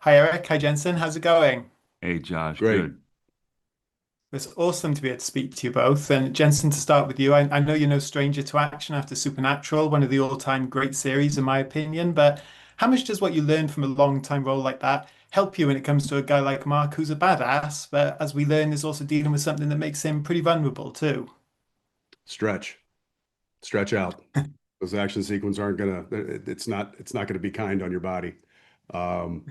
Hi Eric, hi Jensen, how's it going? Hey Josh, Great. good. It's awesome to be able to speak to you both. And Jensen, to start with you, I know you're no stranger to action after Supernatural, one of the all-time great series in my opinion, but how much does what you learn from a long-time role like that help you when it comes to a guy like Mark who's a badass, but as we learn is also dealing with something that makes him pretty vulnerable too? Stretch, stretch out. Those action sequences aren't gonna. It's not gonna be kind on your body. Um,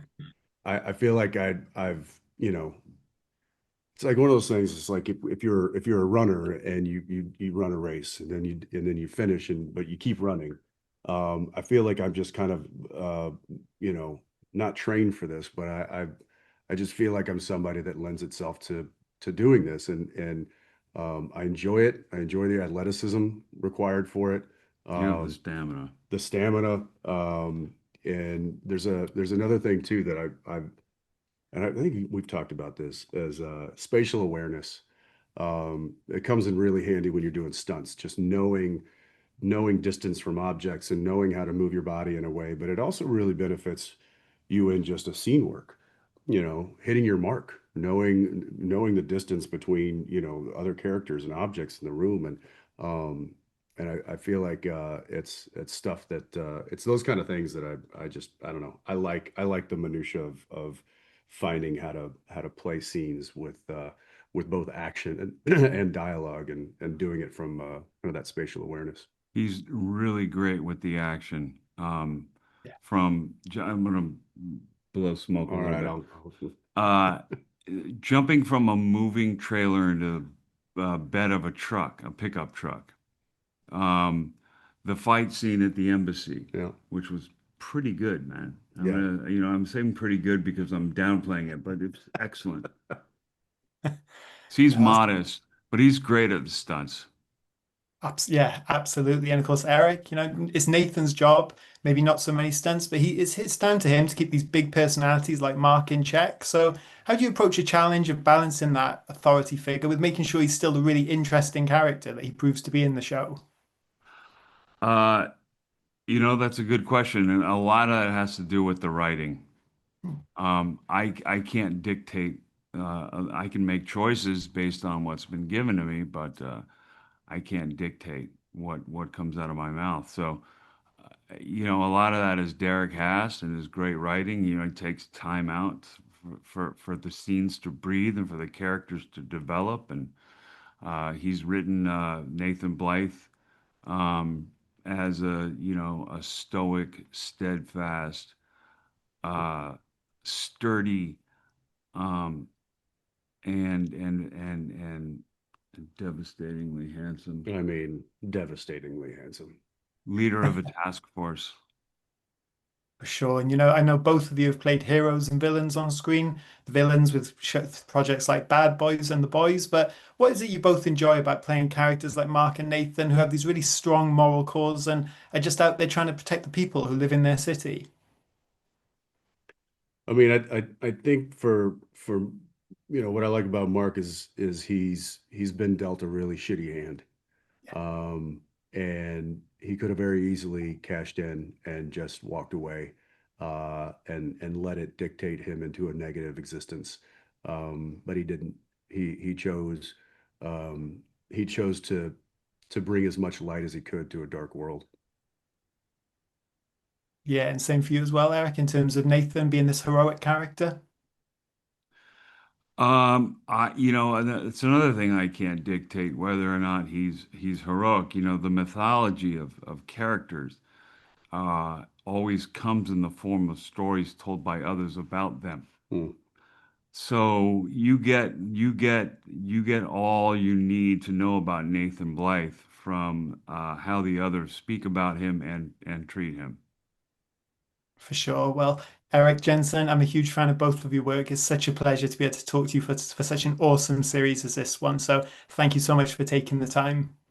I feel like I've it's like one of those things. It's like if you're a runner and you run a race and then you finish and but you keep running. I feel like I'm just kind of you know not trained for this, but I just feel like I'm somebody that lends itself to doing this and I enjoy it. I enjoy the athleticism required for it. You have the Um, stamina. the stamina. And there's another thing too that I've and I think we've talked about this as spatial awareness. It comes in really handy when you're doing stunts, just knowing distance from objects and knowing how to move your body in a way. But it also really benefits you in just a scene work, hitting your mark, knowing the distance between, other characters and objects in the room. And I feel like it's stuff that it's those kind of things that I don't know. I like the minutia of finding how to play scenes with both action and and dialogue and doing it from that spatial awareness. He's really great with the action. Yeah. I'm gonna blow smoke a All little right, bit. I'll Uh, Jumping from a moving trailer into the bed of a truck, a pickup truck. Um, the fight scene at the embassy, yeah, which was pretty good, man. yeah. I'm saying pretty good because I'm downplaying it, but it's excellent. He's No, modest, but he's great at the stunts. Yeah, absolutely. And of course, Eric, it's Nathan's job, maybe not so many stunts, but it's down to him to keep these big personalities like Mark in check. So how do you approach a challenge of balancing that authority figure with making sure he's still a really interesting character that he proves to be in the show? Uh, that's a good question, and a lot of it has to do with the writing. I can't dictate. I can make choices based on what's been given to me, but I can't dictate what comes out of my mouth. So, a lot of that is Derek Haas and his great writing. He takes time out for the scenes to breathe and for the characters to develop. And he's written Nathan Blythe um, as a stoic, steadfast, uh, sturdy, um, and devastatingly handsome I mean, devastatingly handsome. leader of a task force. For sure. And I know both of you have played heroes and villains on screen, the villains with projects like Bad Boys and The Boys. But what is it you both enjoy about playing characters like Mark and Nathan who have these really strong moral cores and are just out there trying to protect the people who live in their city? I mean, I think for what I like about Mark is he's been dealt a really shitty hand. Um, and he could have very easily cashed in and just walked away, and let it dictate him into a negative existence. But he didn't. He chose he chose to bring as much light as he could to a dark world. Yeah, and same for you as well, Eric, in terms of Nathan being this heroic character. It's another thing I can't dictate whether or not he's heroic. The mythology of characters always comes in the form of stories told by others about them. Hmm. So you get all you need to know about Nathan Blythe from how the others speak about him and treat him. For sure. Well, Eric Jensen, I'm a huge fan of both of your work. It's such a pleasure to be able to talk to you for such an awesome series as this one. So thank you so much for taking the time.